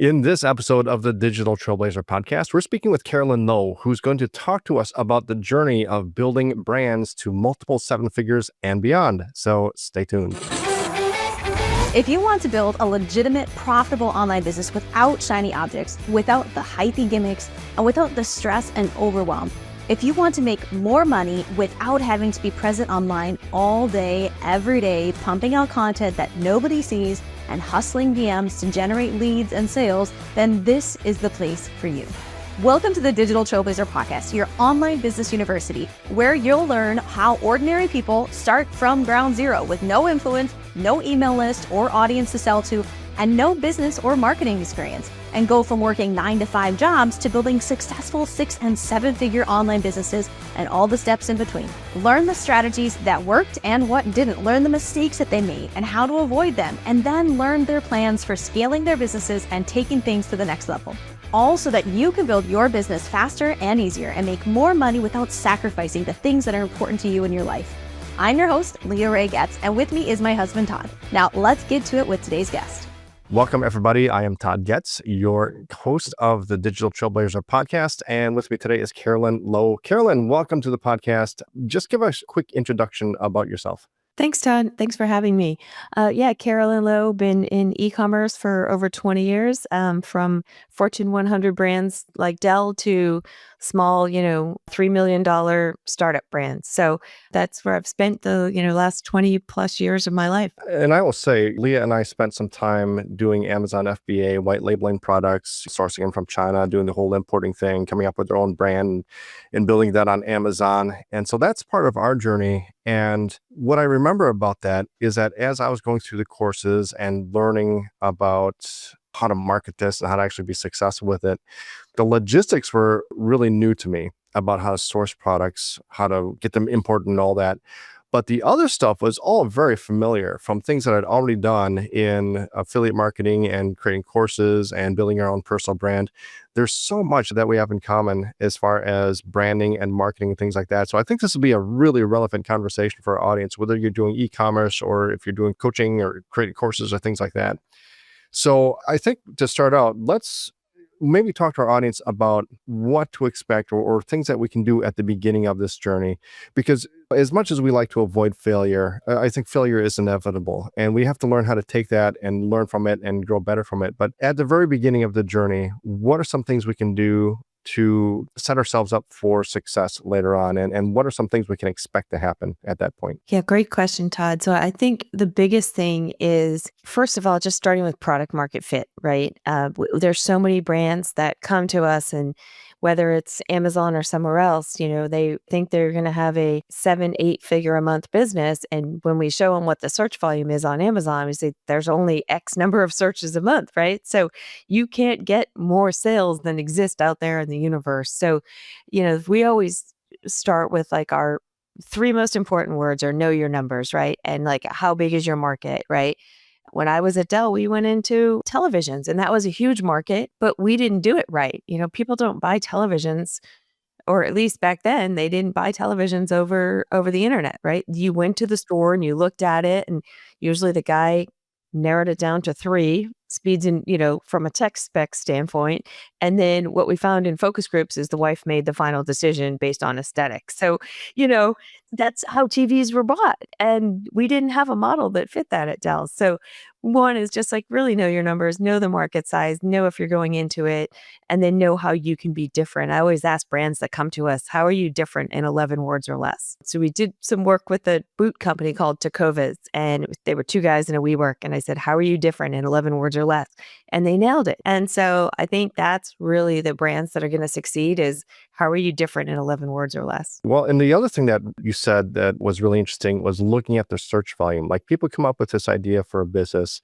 In this episode of the Digital Trailblazer podcast, we're speaking with Carolyn Lowe, who's going to talk to us about the journey of building brands to multiple seven figures and beyond. So stay tuned. If you want to build a legitimate, profitable online business without shiny objects, without the hypey gimmicks, and without the stress and overwhelm, if you want to make more money without having to be present online all day, every day, pumping out content that nobody sees and hustling DMs to generate leads and sales, then this is the place for you. Welcome to the Digital Trailblazer podcast, your online business university, where you'll learn how ordinary people start from ground zero with no influence, no email list or audience to sell to, and no business or marketing experience, and go from working 9-to-5 jobs to building successful 6- and 7-figure online businesses and all the steps in between. Learn the strategies that worked and what didn't. Learn the mistakes that they made and how to avoid them, and then learn their plans for scaling their businesses and taking things to the next level. All so that you can build your business faster and easier and make more money without sacrificing the things that are important to you in your life. I'm your host, Leah Ray Getz, and with me is my husband, Todd. Now, let's get to it with today's guest. Welcome, everybody. I am Todd Getz, your host of the Digital Trailblazer podcast. And with me today is Carolyn Lowe. Carolyn, welcome to the podcast. Just give us a quick introduction about yourself. Thanks, Todd. Thanks for having me. Carolyn Lowe, been in e-commerce for over 20 years, from Fortune 100 brands like Dell to small, $3 million startup brands. So that's where I've spent the, last 20 plus years of my life. And I will say, Leah and I spent some time doing Amazon FBA, white labeling products, sourcing them from China, doing the whole importing thing, coming up with their own brand and building that on Amazon. And so that's part of our journey. And what I remember about that is that as I was going through the courses and learning about how to market this and how to actually be successful with it, the logistics were really new to me about how to source products, how to get them imported and all that. But the other stuff was all very familiar from things that I'd already done in affiliate marketing and creating courses and building our own personal brand. There's so much that we have in common as far as branding and marketing and things like that. So I think this will be a really relevant conversation for our audience, whether you're doing e-commerce or if you're doing coaching or creating courses or things like that. So I think to start out, let's maybe talk to our audience about what to expect or things that we can do at the beginning of this journey. Because as much as we like to avoid failure, I think failure is inevitable. And we have to learn how to take that and learn from it and grow better from it. But at the very beginning of the journey, what are some things we can do to set ourselves up for success later on? And what are some things we can expect to happen at that point? Yeah, great question, Todd. So I think the biggest thing is, first of all, just starting with product market fit, right? There's so many brands that come to us, and whether it's Amazon or somewhere else, they think they're going to have a 7-8 figure a month business. And when we show them what the search volume is on Amazon, we say there's only X number of searches a month, right? So you can't get more sales than exist out there in the universe. So, we always start with like our 3 most important words are know your numbers, right? And like, how big is your market, right? When I was at Dell, we went into televisions, and that was a huge market, but we didn't do it right. People don't buy televisions, or at least back then, they didn't buy televisions over the internet, right? You went to the store and you looked at it, and usually the guy narrowed it down to 3 speeds in, from a tech spec standpoint. And then what we found in focus groups is the wife made the final decision based on aesthetics. So, that's how TVs were bought. And we didn't have a model that fit that at Dell. So one is just like really know your numbers, know the market size, know if you're going into it, and then know how you can be different. I always ask brands that come to us, how are you different in 11 words or less? So we did some work with a boot company called Tecovas, and they were 2 guys in a WeWork. And I said, how are you different in 11 words or less? And they nailed it. And so I think that's really the brands that are going to succeed is how are you different in 11 words or less? Well, and the other thing that you said that was really interesting was looking at the search volume. Like people come up with this idea for a business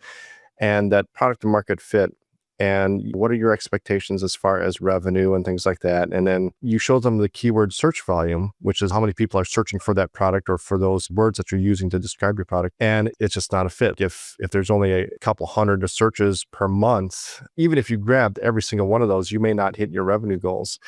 and that product to market fit. And what are your expectations as far as revenue and things like that? And then you show them the keyword search volume, which is how many people are searching for that product or for those words that you're using to describe your product. And it's just not a fit. If there's only a couple hundred searches per month, even if you grabbed every single one of those, you may not hit your revenue goals.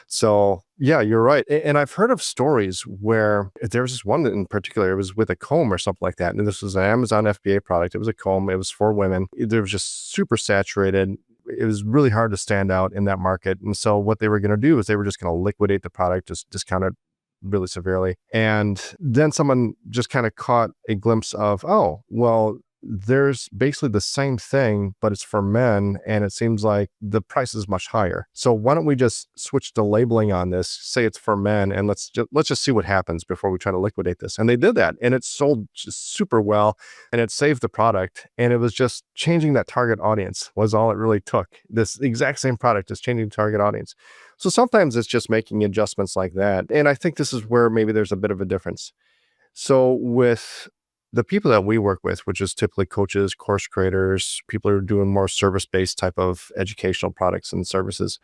So yeah, you're right. And I've heard of stories where there was this one in particular, it was with a comb or something like that. And this was an Amazon FBA product. It was a comb. It was for women. It was just super saturated. it was really hard to stand out in that market. And so what they were going to do is they were just going to liquidate the product, just discount it really severely. And then someone just kind of caught a glimpse of, oh, well, there's basically the same thing, but it's for men, and it seems like the price is much higher. So why don't we just switch the labeling on this, say it's for men, and let's just see what happens before we try to liquidate this. And they did that, and it sold just super well, and it saved the product. And it was just changing that target audience was all it really took. This exact same product is changing the target audience. So sometimes it's just making adjustments like that. And I think this is where maybe there's a bit of a difference. So with the people that we work with, which is typically coaches, course creators, people who are doing more service-based type of educational products and services,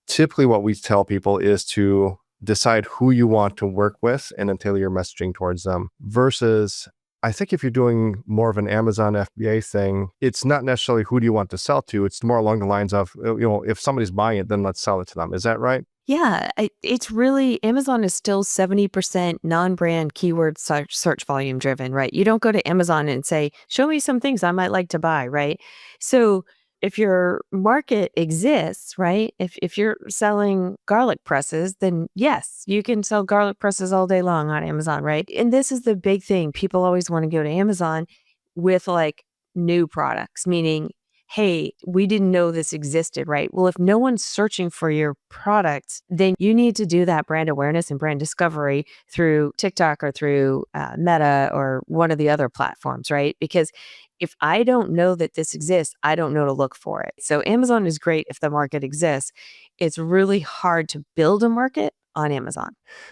typically what we tell people is to decide who you want to work with and then tailor your messaging towards them. Versus, I think if you're doing more of an Amazon FBA thing, it's not necessarily who do you want to sell to. It's more along the lines of, if somebody's buying it, then let's sell it to them. Is that right? Yeah, it's really, Amazon is still 70% non-brand keyword search volume driven, right? You don't go to Amazon and say, show me some things I might like to buy, right? So if your market exists, right? If you're selling garlic presses, then yes, you can sell garlic presses all day long on Amazon, right? And this is the big thing. People always want to go to Amazon with like new products, meaning, hey, we didn't know this existed, right? Well, if no one's searching for your products, then you need to do that brand awareness and brand discovery through TikTok or through Meta or one of the other platforms, right? Because if I don't know that this exists, I don't know to look for it. So Amazon is great if the market exists. It's really hard to build a market on Amazon.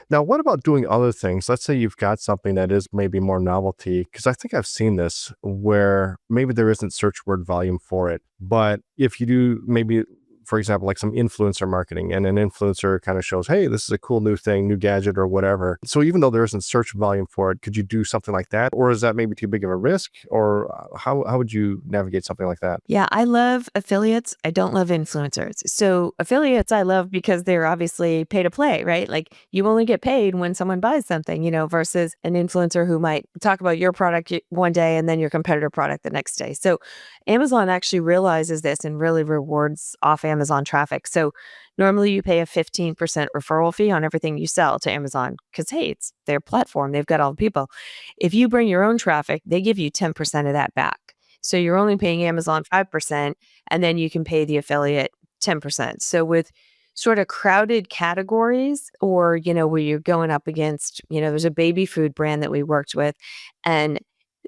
Now, what about doing other things? Let's say you've got something that is maybe more novelty, because I think I've seen this where maybe there isn't search word volume for it. But if you do maybe, for example, like some influencer marketing, and an influencer kind of shows, hey, this is a cool new thing, new gadget or whatever. So even though there isn't search volume for it, could you do something like that? Or is that maybe too big of a risk? Or how would you navigate something like that? Yeah, I love affiliates. I don't love influencers. So affiliates I love because they're obviously pay to play, right? Like you only get paid when someone buys something, versus an influencer who might talk about your product one day and then your competitor product the next day. So Amazon actually realizes this and really rewards off Amazon traffic. So normally you pay a 15% referral fee on everything you sell to Amazon because, hey, it's their platform. They've got all the people. If you bring your own traffic, they give you 10% of that back. So you're only paying Amazon 5%, and then you can pay the affiliate 10%. So with sort of crowded categories or, where you're going up against, there's a baby food brand that we worked with, and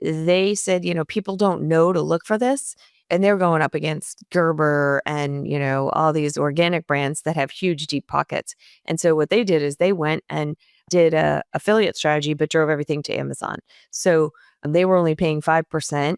they said, people don't know to look for this. And they're going up against Gerber and, all these organic brands that have huge, deep pockets. And so what they did is they went and did a affiliate strategy, but drove everything to Amazon. So they were only paying 5%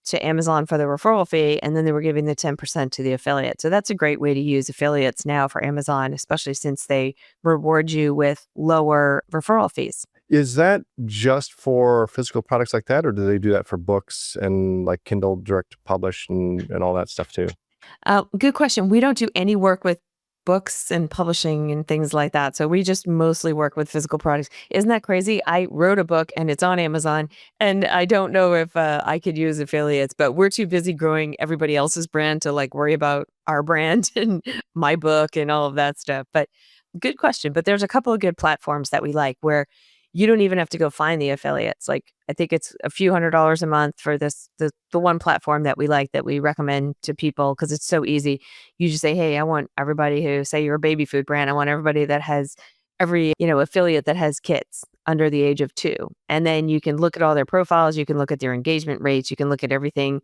to Amazon for the referral fee, and then they were giving the 10% to the affiliate. So that's a great way to use affiliates now for Amazon, especially since they reward you with lower referral fees. Is that just for physical products like that, or do they do that for books and like Kindle Direct to Publish and all that stuff too? Good question. We don't do any work with books and publishing and things like that. So we just mostly work with physical products. Isn't that crazy? I wrote a book and it's on Amazon, and I don't know if I could use affiliates, but we're too busy growing everybody else's brand to like worry about our brand and my book and all of that stuff. But good question. But there's a couple of good platforms that we like where you don't even have to go find the affiliates. Like I think it's a few $100s a month for the one platform that we like, that we recommend to people because it's so easy. You just say, hey, I want everybody who, say you're a baby food brand, I want everybody that has every, affiliate that has kids under the age of 2. And then you can look at all their profiles, you can look at their engagement rates, you can look at everything.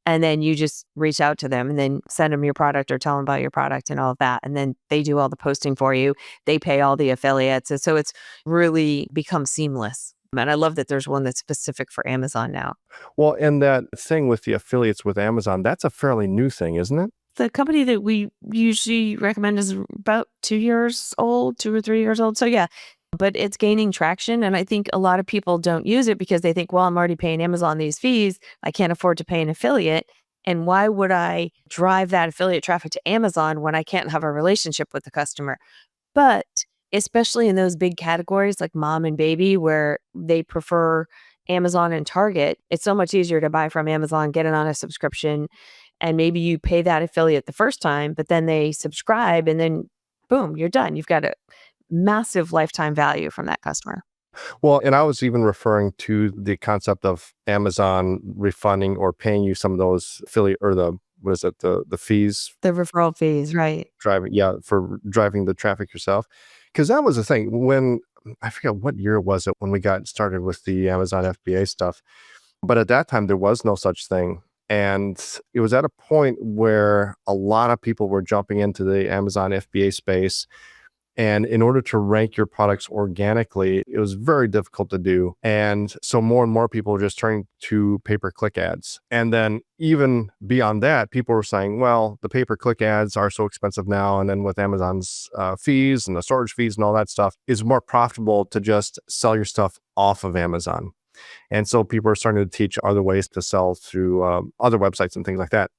And then you just reach out to them and then send them your product or tell them about your product and all of that. And then they do all the posting for you. They pay all the affiliates. And so it's really become seamless. And I love that there's one that's specific for Amazon now. Well, and that thing with the affiliates with Amazon, that's a fairly new thing, isn't it? The company that we usually recommend is about 2 years old, 2 or 3 years old. So yeah, but it's gaining traction. And I think a lot of people don't use it because they think, well, I'm already paying Amazon these fees. I can't afford to pay an affiliate. And why would I drive that affiliate traffic to Amazon when I can't have a relationship with the customer? But especially in those big categories like mom and baby, where they prefer Amazon and Target, it's so much easier to buy from Amazon, get it on a subscription, And maybe you pay that affiliate the first time, but then they subscribe and then boom, you're done. You've got a massive lifetime value from that customer. Well, and I was even referring to the concept of Amazon refunding or paying you some of those affiliate or what is it, the fees The referral fees, right? for driving the traffic yourself. Because that was the thing when I forget what year was it when we got started with the Amazon FBA stuff. But at that time, there was no such thing. And it was at a point where a lot of people were jumping into the Amazon FBA space. And in order to rank your products organically, it was very difficult to do. And so more and more people were just turning to pay-per-click ads. And then even beyond that, people were saying, well, the pay-per-click ads are so expensive now. And then with Amazon's fees and the storage fees and all that stuff, it's more profitable to just sell your stuff off of Amazon. And so people are starting to teach other ways to sell through other websites and things like that.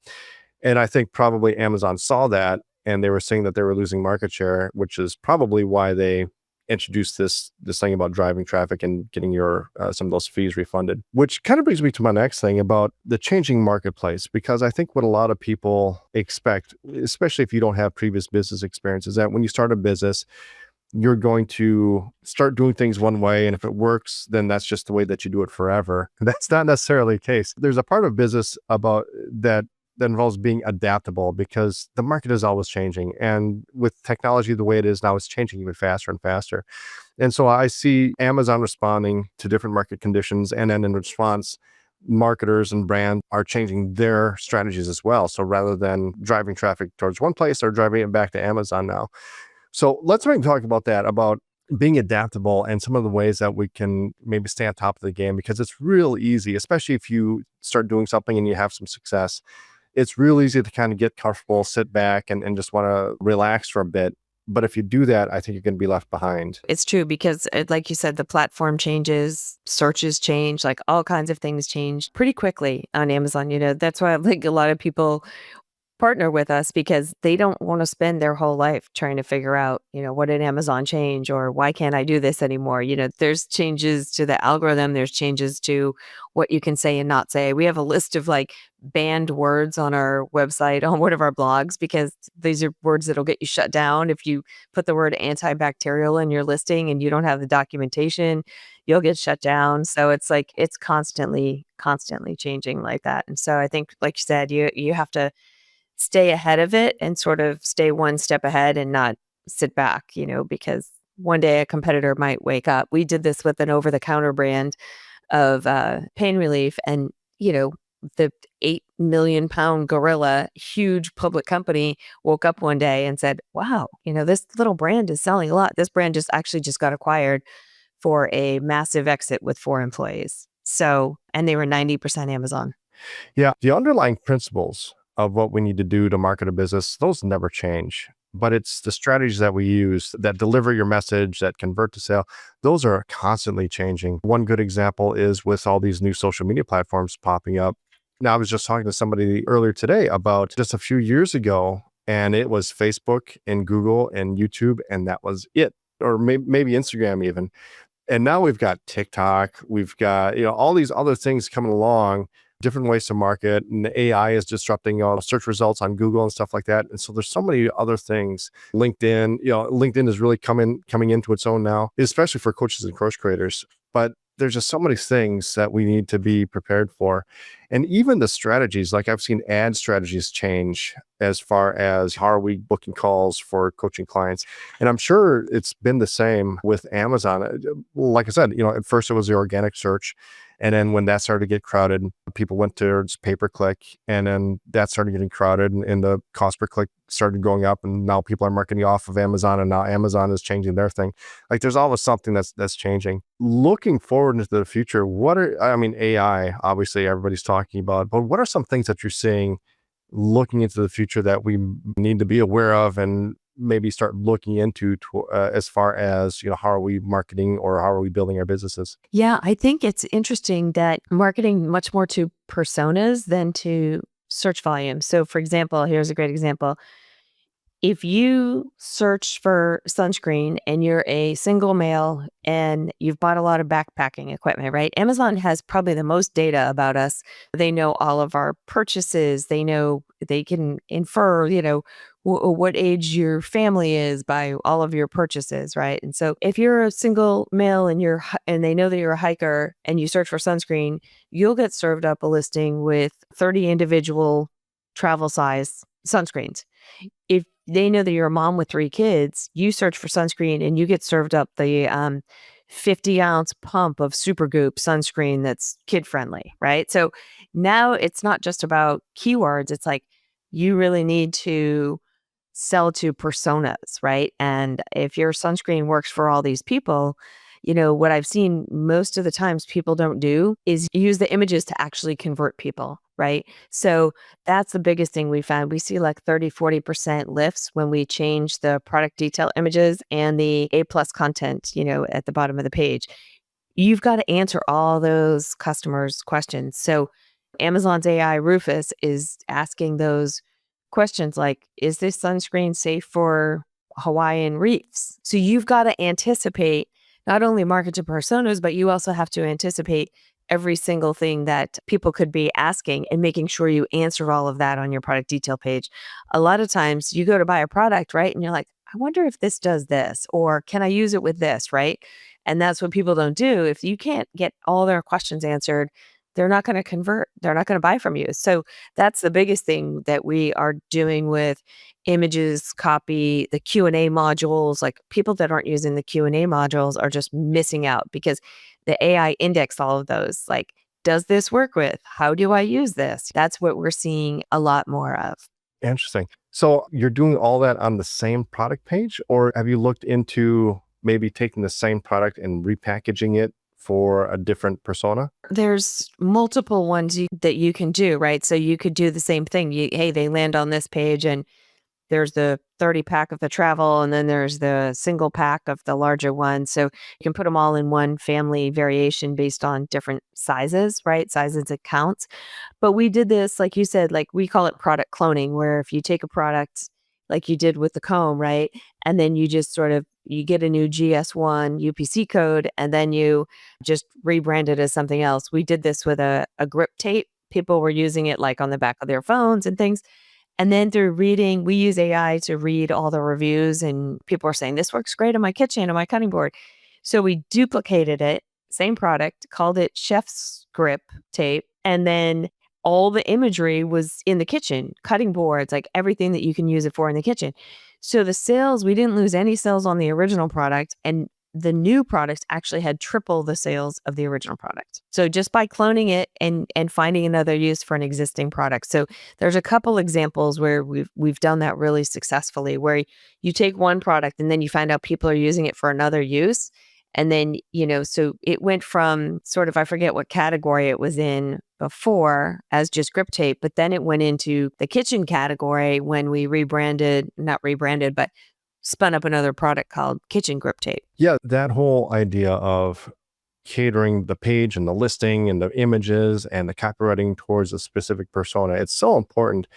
And I think probably Amazon saw that and they were saying that they were losing market share, which is probably why they introduced this thing about driving traffic and getting your some of those fees refunded. Which kind of brings me to my next thing about the changing marketplace, because I think what a lot of people expect, especially if you don't have previous business experience, is that when you start a business, you're going to start doing things one way. And if it works, then that's just the way that you do it forever. That's not necessarily the case. There's a part of business about that involves being adaptable because the market is always changing. And with technology the way it is now, it's changing even faster and faster. And so I see Amazon responding to different market conditions. And then in response, marketers and brands are changing their strategies as well. So rather than driving traffic towards one place, they're driving it back to Amazon now. So let's maybe talk about that, about being adaptable and some of the ways that we can maybe stay on top of the game, because it's real easy, especially if you start doing something and you have some success. It's real easy to kind of get comfortable, sit back and just want to relax for a bit. But if you do that, I think you're going to be left behind. It's true because, like you said, the platform changes, searches change, like all kinds of things change pretty quickly on Amazon. That's why I think a lot of people partner with us because they don't want to spend their whole life trying to figure out, what did Amazon change or why can't I do this anymore? There's changes to the algorithm. There's changes to what you can say and not say. We have a list of banned words on our website, on one of our blogs, because these are words that'll get you shut down. If you put the word antibacterial in your listing and you don't have the documentation, you'll get shut down. So it's constantly changing like that. And so I think, like you said, you have to stay ahead of it and sort of stay one step ahead and not sit back, because one day a competitor might wake up. We did this with an over-the-counter brand of pain relief, and, the 8 million pound gorilla, huge public company woke up one day and said, wow, this little brand is selling a lot. This brand just got acquired for a massive exit with 4 employees. So, and they were 90% Amazon. Yeah, the underlying principles of what we need to do to market a business, those never change. But it's the strategies that we use that deliver your message, that convert to sale. Those are constantly changing. One good example is with all these new social media platforms popping up. Now, I was just talking to somebody earlier today about just a few years ago, and it was Facebook and Google and YouTube, and that was it. Or maybe Instagram even. And now we've got TikTok, we've got, all these other things coming along, different ways to market, and the AI is disrupting search results on Google and stuff like that. And so there's so many other things. LinkedIn is really coming into its own now, especially for coaches and course creators. But there's just so many things that we need to be prepared for. And even the strategies, like I've seen ad strategies change as far as how are we booking calls for coaching clients. And I'm sure it's been the same with Amazon. Like I said, at first it was the organic search. And then when that started to get crowded, people went towards pay-per-click, and then that started getting crowded and the cost per click started going up. And now people are marketing off of Amazon, and now Amazon is changing their thing. There's always something that's changing. Looking forward into the future, AI, obviously everybody's talking about, but what are some things that you're seeing looking into the future that we need to be aware of and maybe start looking into as far as, how are we marketing or how are we building our businesses? Yeah, I think it's interesting that marketing much more to personas than to search volume. So for example, here's a great example. If you search for sunscreen and you're a single male and you've bought a lot of backpacking equipment, right? Amazon has probably the most data about us. They know all of our purchases. They can infer, what age your family is by all of your purchases, right? And so if you're a single male and and they know that you're a hiker and you search for sunscreen, you'll get served up a listing with 30 individual travel size sunscreens. If they know that you're a mom with 3 kids, you search for sunscreen and you get served up the 50-ounce pump of Supergoop sunscreen that's kid friendly, right? So now it's not just about keywords. It's like you really need to sell to personas, right? And if your sunscreen works for all these people, what I've seen most of the times people don't do is use the images to actually convert people, right? So that's the biggest thing we found. We see like 30-40% lifts when we change the product detail images and the A+ content, at the bottom of the page. You've got to answer all those customers' questions. So Amazon's AI Rufus is asking those questions like, is this sunscreen safe for Hawaiian reefs? So you've got to anticipate not only market to personas, but you also have to anticipate every single thing that people could be asking and making sure you answer all of that on your product detail page. A lot of times you go to buy a product, right? And you're like, I wonder if this does this, or can I use it with this, right? And that's what people don't do. If you can't get all their questions answered, they're not going to convert. They're not going to buy from you. So that's the biggest thing that we are doing with images, copy, the Q&A modules. Like people that aren't using the Q&A modules are just missing out because the AI index all of those. Like, does this work with? How do I use this? That's what we're seeing a lot more of. Interesting. So you're doing all that on the same product page, or have you looked into maybe taking the same product and repackaging it for a different persona? There's multiple ones that you can do, right? So you could do the same thing. Hey, they land on this page and there's the 30 pack of the travel, and then there's the single pack of the larger one. So you can put them all in one family variation based on different sizes, right? Sizes it counts. But we did this, like you said, like we call it product cloning, where if you take a product like you did with the comb, right? And then you just you get a new GS1 UPC code and then you just rebrand it as something else. We did this with a grip tape. People were using it like on the back of their phones and things. And then through reading, we use AI to read all the reviews and people are saying, this works great on my kitchen, on my cutting board. So we duplicated it, same product, called it Chef's Grip Tape. And then all the imagery was in the kitchen, cutting boards, like everything that you can use it for in the kitchen. So the sales, we didn't lose any sales on the original product. And the new products actually had triple the sales of the original product. So just by cloning it and finding another use for an existing product. So there's a couple examples where we've done that really successfully, where you take one product and then you find out people are using it for another use. And then, so it went from sort of, I forget what category it was in before as just grip tape, but then it went into the kitchen category when we not rebranded, but spun up another product called kitchen grip tape. Yeah, that whole idea of catering the page and the listing and the images and the copywriting towards a specific persona, it's so important.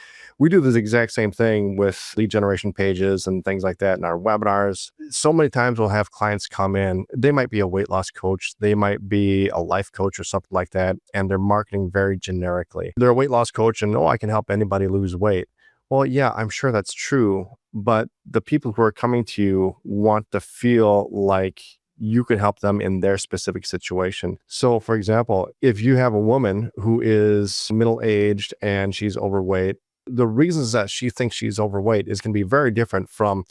We do this exact same thing with lead generation pages and things like that in our webinars. So many times we'll have clients come in, they might be a weight loss coach, they might be a life coach or something like that, and they're marketing very generically. They're a weight loss coach and, I can help anybody lose weight. Well, yeah, I'm sure that's true, but the people who are coming to you want to feel like you could help them in their specific situation. So, for example, if you have a woman who is middle-aged and she's overweight, the reasons that she thinks she's overweight is going to be very different from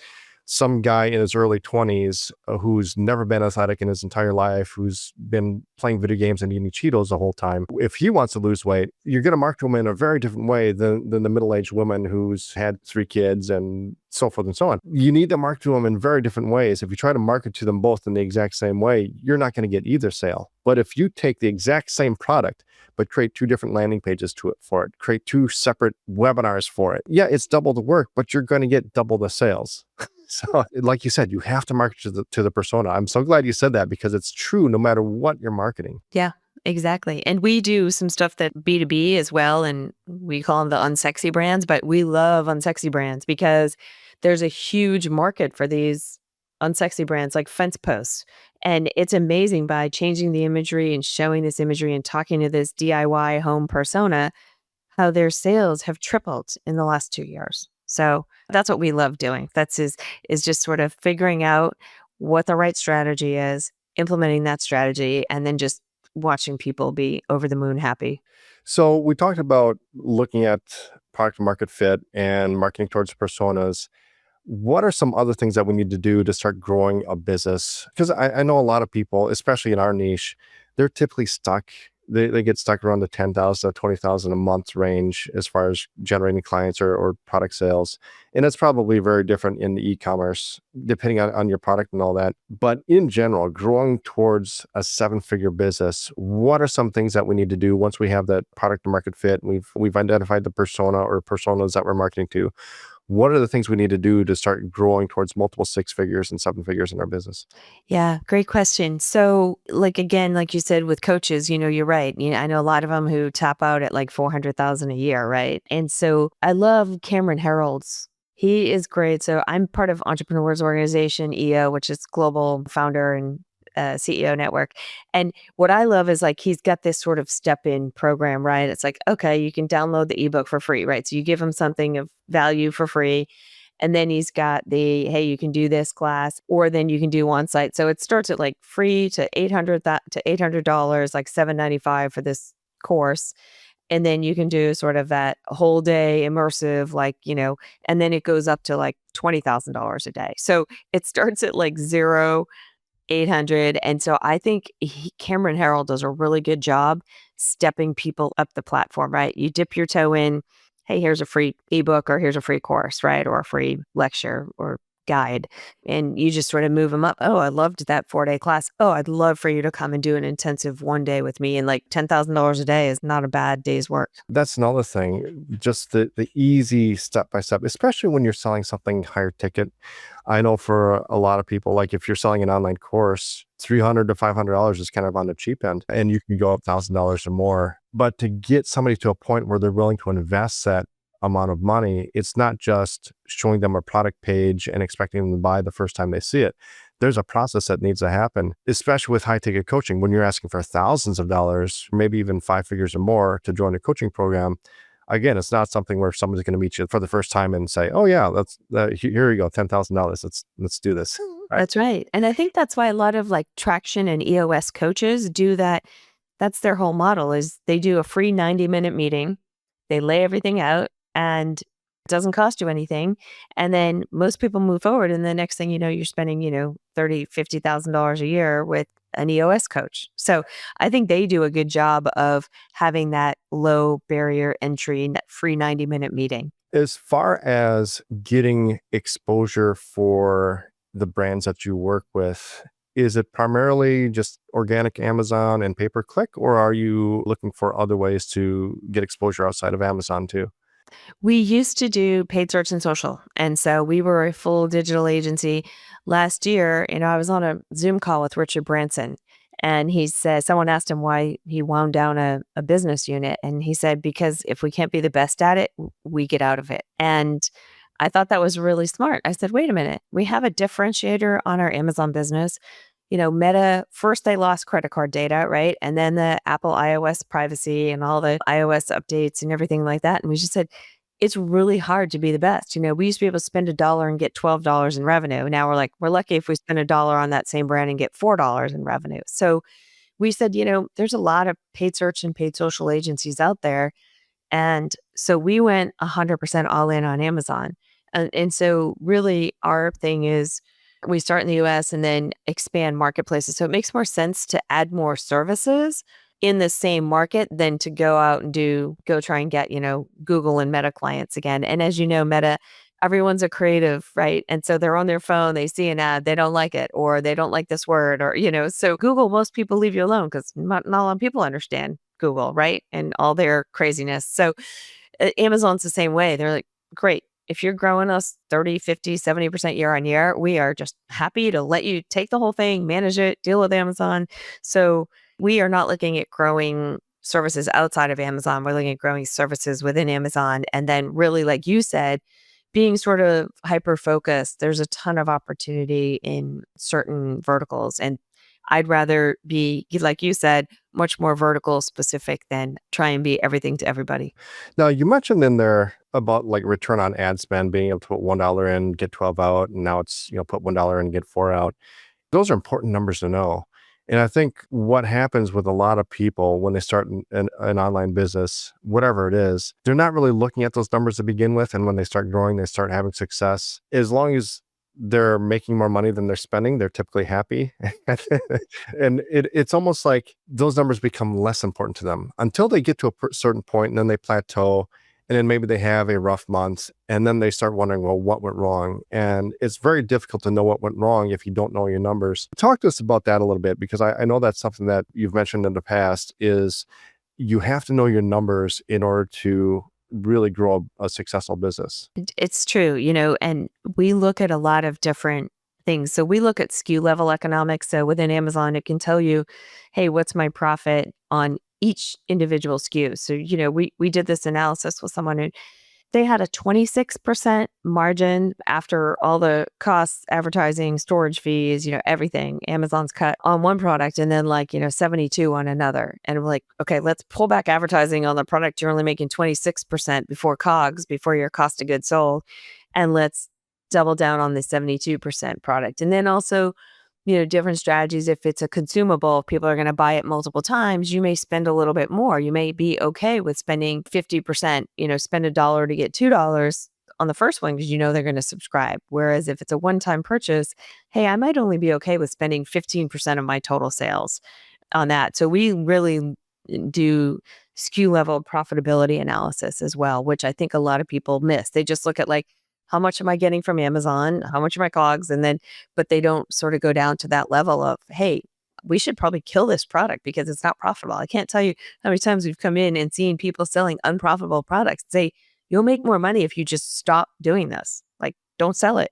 some guy in his early 20s who's never been athletic in his entire life, who's been playing video games and eating Cheetos the whole time. If he wants to lose weight, you're going to market him in a very different way than the middle-aged woman who's had 3 kids and so forth and so on. You need to market to them in very different ways. If you try to market to them both in the exact same way, you're not going to get either sale. But if you take the exact same product, but create 2 different landing pages for it, create 2 separate webinars for it, yeah, it's double the work, but you're going to get double the sales. So like you said, you have to market to the persona. I'm so glad you said that because it's true no matter what you're marketing. Yeah. exactly. And we do some stuff that B2B as well, and we call them the unsexy brands, but we love unsexy brands because there's a huge market for these unsexy brands like fence posts. And it's amazing by changing the imagery and showing this imagery and talking to this DIY home persona, how their sales have tripled in the last 2 years. So that's what we love doing. Is just sort of figuring out what the right strategy is, implementing that strategy, and then just watching people be over the moon happy. So we talked about looking at product market fit and marketing towards personas. What are some other things that we need to do to start growing a business? Because I know a lot of people, especially in our niche, they're typically stuck. They get stuck around the 10,000 to 20,000 a month range as far as generating clients or product sales. And it's probably very different in e-commerce, depending on your product and all that. But in general, growing towards a seven-figure business, what are some things that we need to do once we have that product to market fit? We've identified the persona or personas that we're marketing to. What are the things we need to do to start growing towards multiple six figures and seven figures in our business? Yeah, great question. So, like again, like you said with coaches, you're right. I know a lot of them who tap out at like 400,000 a year, right? And so I love Cameron Harold's. He is great. So I'm part of Entrepreneurs Organization EO, which is global founder and CEO network. And what I love is like he's got this sort of step in program, right? It's like, okay, you can download the ebook for free, right? So you give him something of value for free. And then he's got the, hey, you can do this class, or then you can do on site. So it starts at like free to $800, like $795 for this course. And then you can do sort of that whole day immersive, and then it goes up to like $20,000 a day. So it starts at like 800. And so I think Cameron Harold does a really good job stepping people up the platform, right? You dip your toe in, hey, here's a free ebook or here's a free course, right? Or a free lecture or guide. And you just sort of move them up. Oh, I loved that 4-day class. Oh, I'd love for you to come and do an intensive one day with me. And like $10,000 a day is not a bad day's work. That's another thing, just the easy step by step, especially when you're selling something higher ticket. I know for a lot of people, like if you're selling an online course, $300 to $500 is kind of on the cheap end, and you can go up $1,000 or more. But to get somebody to a point where they're willing to invest that amount of money, it's not just showing them a product page and expecting them to buy the first time they see it. There's a process that needs to happen, especially with high ticket coaching. When you're asking for thousands of dollars, maybe even 5 figures or more to join a coaching program, again, it's not something where somebody's going to meet you for the first time and say, "Oh yeah, here you go, $10,000. Let's do this." Right? That's right. And I think that's why a lot of like traction and EOS coaches do that. That's their whole model is they do a free 90-minute meeting. They lay everything out and it doesn't cost you anything. And then most people move forward. And the next thing you know, you're spending, $30,000, $50,000 a year with an EOS coach. So I think they do a good job of having that low barrier entry, that free 90-minute meeting. As far as getting exposure for the brands that you work with, is it primarily just organic Amazon and pay-per-click, or are you looking for other ways to get exposure outside of Amazon too? We used to do paid search and social. And so we were a full digital agency. Last year, I was on a Zoom call with Richard Branson. And he said, someone asked him why he wound down a business unit. And he said, because if we can't be the best at it, we get out of it. And I thought that was really smart. I said, wait a minute, we have a differentiator on our Amazon business. Meta, first they lost credit card data, right? And then the Apple iOS privacy and all the iOS updates and everything like that. And we just said, it's really hard to be the best. We used to be able to spend $1 and get $12 in revenue. Now we're like, we're lucky if we spend $1 on that same brand and get $4 in revenue. So we said, there's a lot of paid search and paid social agencies out there. And so we went 100% all in on Amazon. And so really our thing is we start in the US and then expand marketplaces. So it makes more sense to add more services in the same market than to go out and go try and get, Google and Meta clients again. And as you know, Meta, everyone's a creative, right? And so they're on their phone, they see an ad, they don't like it, or they don't like this word, or, so Google, most people leave you alone because not a lot of people understand Google, right? And all their craziness. So Amazon's the same way. They're like, great. If you're growing us 30, 50, 70% year on year, we are just happy to let you take the whole thing, manage it, deal with Amazon. So We are not looking at growing services outside of Amazon. We're looking at growing services within Amazon. And then really, like you said, being sort of hyper focused, there's a ton of opportunity in certain verticals. And I'd rather be, like you said, much more vertical specific than try and be everything to everybody. Now, you mentioned in there about like return on ad spend, being able to put $1 in, get 12 out, and now it's, put $1 in, get 4 out. Those are important numbers to know. And I think what happens with a lot of people when they start an online business, whatever it is, they're not really looking at those numbers to begin with. And when they start growing, they start having success. As long as they're making more money than they're spending, they're typically happy. And it's almost like those numbers become less important to them until they get to a certain point, and then they plateau. And then maybe they have a rough month, and then they start wondering, well, what went wrong? And it's very difficult to know what went wrong if you don't know your numbers. Talk to us about that a little bit, because I know that's something that you've mentioned in the past, is you have to know your numbers in order to really grow a successful business. It's true, and we look at a lot of different things. So we look at SKU level economics. So within Amazon, it can tell you, hey, what's my profit on each individual SKU. So, we did this analysis with someone who they had a 26% margin after all the costs, advertising, storage fees, everything Amazon's cut on one product, and then 72 on another. And we're like, okay, let's pull back advertising on the product. You're only making 26% before COGS, before your cost of goods sold. And let's double down on the 72% product. And then also, different strategies. If it's a consumable, people are going to buy it multiple times. You may spend a little bit more. You may be okay with spending 50%, spend $1 to get $2 on the first one because they're going to subscribe. Whereas if it's a one-time purchase, hey, I might only be okay with spending 15% of my total sales on that. So we really do SKU level profitability analysis as well, which I think a lot of people miss. They just look at how much am I getting from Amazon? How much are my COGS? But they don't sort of go down to that level of, hey, we should probably kill this product because it's not profitable. I can't tell you how many times we've come in and seen people selling unprofitable products. Say, you'll make more money if you just stop doing this. Don't sell it,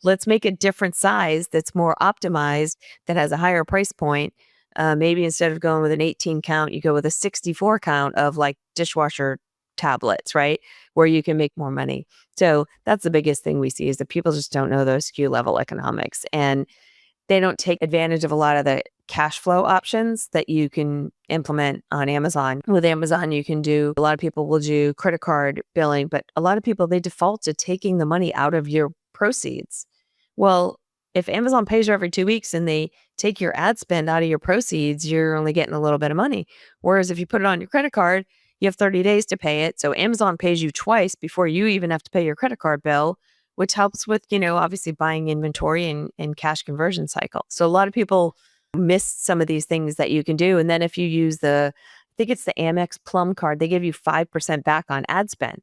Let's make a different size that's more optimized, that has a higher price point. Maybe instead of going with an 18 count, you go with a 64 count of dishwasher tablets, right? Where you can make more money. So that's the biggest thing we see, is that people just don't know those SKU level economics, and they don't take advantage of a lot of the cash flow options that you can implement on Amazon. With Amazon, a lot of people will do credit card billing, but a lot of people, they default to taking the money out of your proceeds. Well, if Amazon pays you every 2 weeks and they take your ad spend out of your proceeds, you're only getting a little bit of money. Whereas if you put it on your credit card, you have 30 days to pay it. So Amazon pays you twice before you even have to pay your credit card bill, which helps with, obviously buying inventory and cash conversion cycle. So a lot of people miss some of these things that you can do. And then if you use I think it's the Amex Plum card, they give you 5% back on ad spend.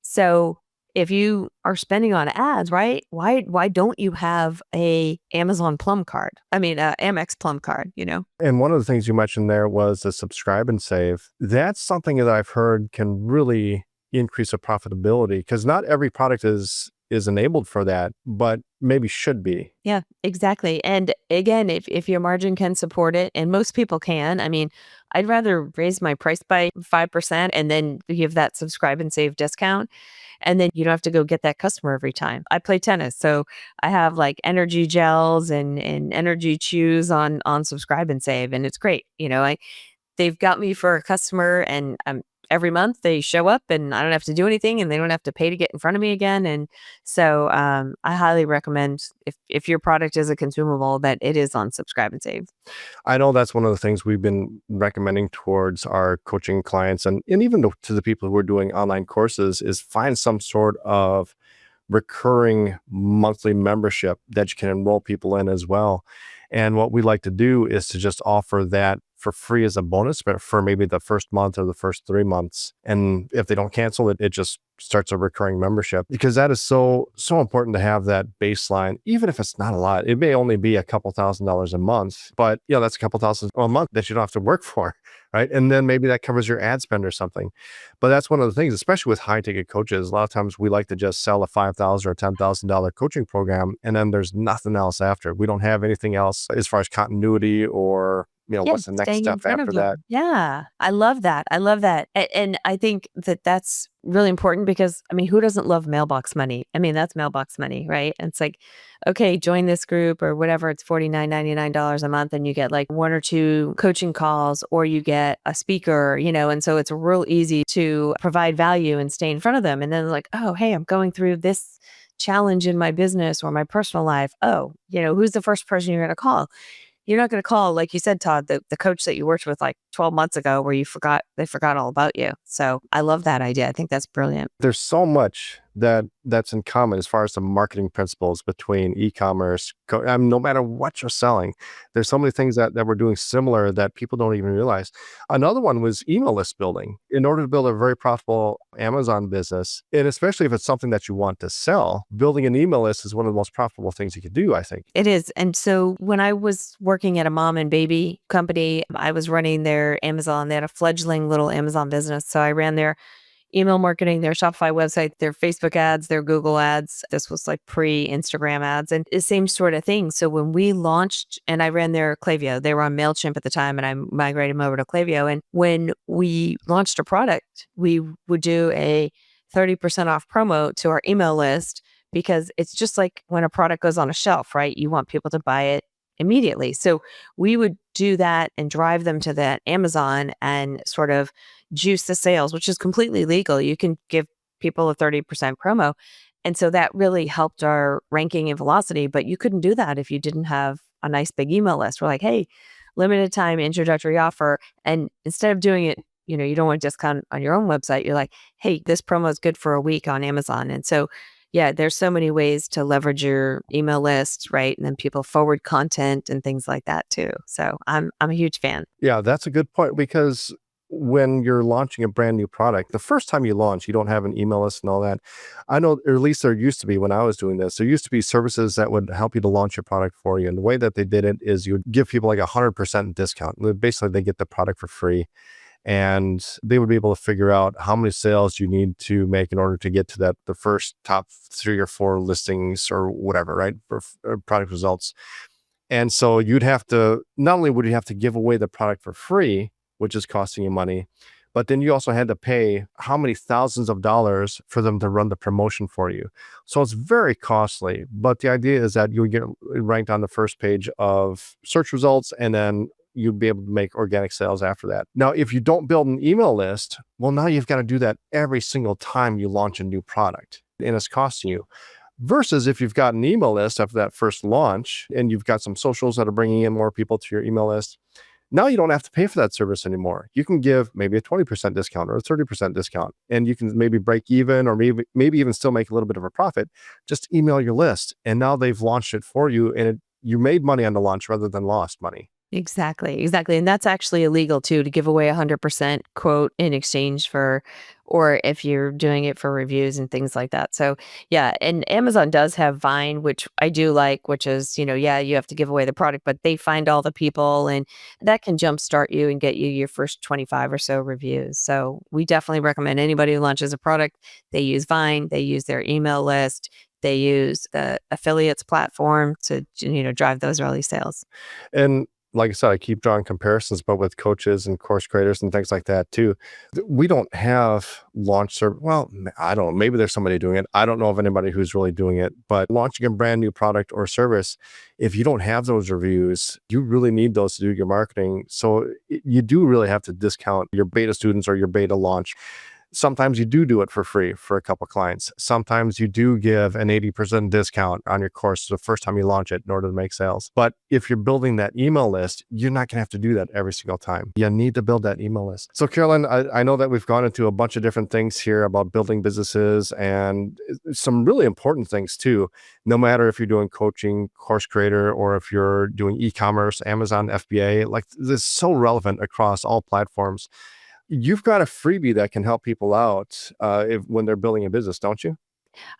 So if you are spending on ads, right? Why don't you have a Amazon Plum card? I mean, Amex Plum card, And one of the things you mentioned there was the subscribe and save. That's something that I've heard can really increase the profitability, because not every product is enabled for that, but maybe should be. Yeah, exactly. And again, if your margin can support it, and most people can, I mean, I'd rather raise my price by 5% and then give that subscribe and save discount. And then you don't have to go get that customer every time. I play tennis, so I have energy gels and energy chews on subscribe and save, and it's great. They've got me for a customer, and every month they show up and I don't have to do anything, and they don't have to pay to get in front of me again. And so I highly recommend, if your product is a consumable, that it is on subscribe and save. I know that's one of the things we've been recommending towards our coaching clients, and even to the people who are doing online courses, is find some sort of recurring monthly membership that you can enroll people in as well. And what we like to do is to just offer that for free as a bonus, but for maybe the first month or the first 3 months. And if they don't cancel it, it just starts a recurring membership, because that is so important to have that baseline, even if it's not a lot. It may only be a couple $1,000s a month, but that's a couple $1,000 a month that you don't have to work for, right? And then maybe that covers your ad spend or something. But that's one of the things, especially with high ticket coaches. A lot of times we like to just sell a $5,000 or $10,000 coaching program, and then there's nothing else after. We don't have anything else as far as continuity or Yeah, what's the next staying in step front of after that? them. Yeah, I love that. I love that. And I think that that's really important because, I mean, who doesn't love mailbox money? I mean, that's mailbox money, right? And it's like, okay, join this group or whatever. It's $49.99 a month, and you get like 1 or 2 coaching calls, or you get a speaker, and so it's real easy to provide value and stay in front of them. And then like, oh, hey, I'm going through this challenge in my business or my personal life. Oh, who's the first person you're going to call? You're not going to call, like you said, Todd, the coach that you worked with like 12 months ago where they forgot all about you. So I love that idea. I think that's brilliant. There's so much that's in common as far as the marketing principles between e-commerce. No matter what you're selling, there's so many things that we're doing similar that people don't even realize. Another one was email list building. In order to build a very profitable Amazon business, and especially if it's something that you want to sell, building an email list is one of the most profitable things you could do, I think. It is. And so when I was working at a mom and baby company, I was running their Amazon. They had a fledgling little Amazon business. So I ran their email marketing, their Shopify website, their Facebook ads, their Google ads. This was like pre-Instagram ads and the same sort of thing. So when we launched, and I ran their Klaviyo, they were on MailChimp at the time, and I migrated them over to Klaviyo. And when we launched a product, we would do a 30% off promo to our email list, because it's just like when a product goes on a shelf, right? You want people to buy it immediately. So we would do that and drive them to that Amazon and sort of juice the sales, which is completely legal. You can give people a 30% promo. And so that really helped our ranking and velocity, but you couldn't do that if you didn't have a nice big email list. We're like, hey, limited time introductory offer. And instead of doing it, you don't want to discount on your own website. You're like, hey, this promo is good for a week on Amazon. And so yeah, there's so many ways to leverage your email list, right? And then people forward content and things like that too. So I'm a huge fan. Yeah, that's a good point, because when you're launching a brand new product, the first time you launch, you don't have an email list and all that. I know, or at least there used to be when I was doing this, there used to be services that would help you to launch your product for you. And the way that they did it is you would give people like 100% discount. Basically, they get the product for free. And they would be able to figure out how many sales you need to make in order to get to the first top 3 or 4 listings or whatever, right? For product results. And so not only would you have to give away the product for free, which is costing you money, but then you also had to pay how many thousands of dollars for them to run the promotion for you. So it's very costly. But the idea is that you would get ranked on the first page of search results, and then you'd be able to make organic sales after that. Now, if you don't build an email list, well, now you've got to do that every single time you launch a new product, and it's costing you. Versus if you've got an email list after that first launch, and you've got some socials that are bringing in more people to your email list, now you don't have to pay for that service anymore. You can give maybe a 20% discount or a 30% discount, and you can maybe break even, or maybe even still make a little bit of a profit. Just email your list, and now they've launched it for you, and you made money on the launch rather than lost money. Exactly. And that's actually illegal too, to give away 100% quote in exchange for, or if you're doing it for reviews and things like that. So yeah, and Amazon does have Vine, which I do like, which is, yeah, you have to give away the product, but they find all the people, and that can jumpstart you and get you your first 25 or so reviews. So we definitely recommend anybody who launches a product, they use Vine, they use their email list, they use the affiliates platform to, drive those early sales. And like I said, I keep drawing comparisons, but with coaches and course creators and things like that too. We don't have launch service. Well, I don't know. Maybe there's somebody doing it. I don't know of anybody who's really doing it. But launching a brand new product or service, if you don't have those reviews, you really need those to do your marketing. So you do really have to discount your beta students or your beta launch. Sometimes you do it for free for a couple clients. Sometimes you do give an 80% discount on your course the first time you launch it in order to make sales. But if you're building that email list, you're not going to have to do that every single time. You need to build that email list. So Carolyn, I know that we've gone into a bunch of different things here about building businesses, and some really important things too. No matter if you're doing coaching, course creator, or if you're doing e-commerce, Amazon, FBA, like this is so relevant across all platforms. You've got a freebie that can help people out when they're building a business, don't you?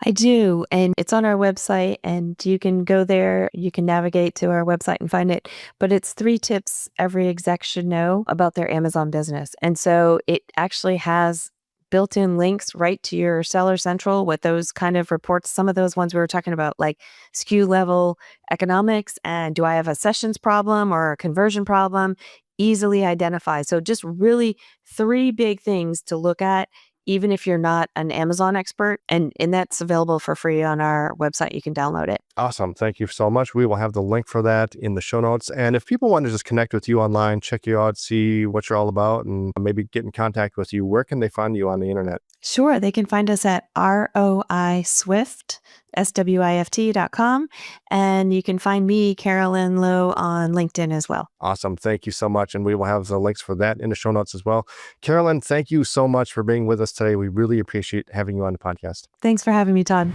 I do. And it's on our website, and you can go there. You can navigate to our website and find it. But it's 3 tips every exec should know about their Amazon business. And so it actually has built-in links right to your Seller Central with those kind of reports. Some of those ones we were talking about, like SKU level economics, and do I have a sessions problem or a conversion problem? easily identify. So just really 3 big things to look at, even if you're not an Amazon expert. And that's available for free on our website. You can download it. Awesome. Thank you so much. We will have the link for that in the show notes. And if people want to just connect with you online, check you out, see what you're all about, and maybe get in contact with you, where can they find you on the internet? Sure. They can find us at ROISwift, SWIFT.com. And you can find me, Carolyn Lowe, on LinkedIn as well. Awesome. Thank you so much. And we will have the links for that in the show notes as well. Carolyn, thank you so much for being with us today. We really appreciate having you on the podcast. Thanks for having me, Todd.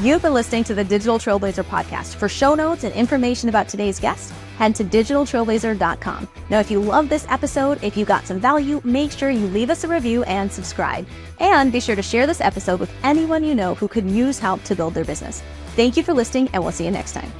You've been listening to the Digital Trailblazer podcast. For show notes and information about today's guest, head to digitaltrailblazer.com. Now, if you love this episode, if you got some value, make sure you leave us a review and subscribe. And be sure to share this episode with anyone you know who could use help to build their business. Thank you for listening, and we'll see you next time.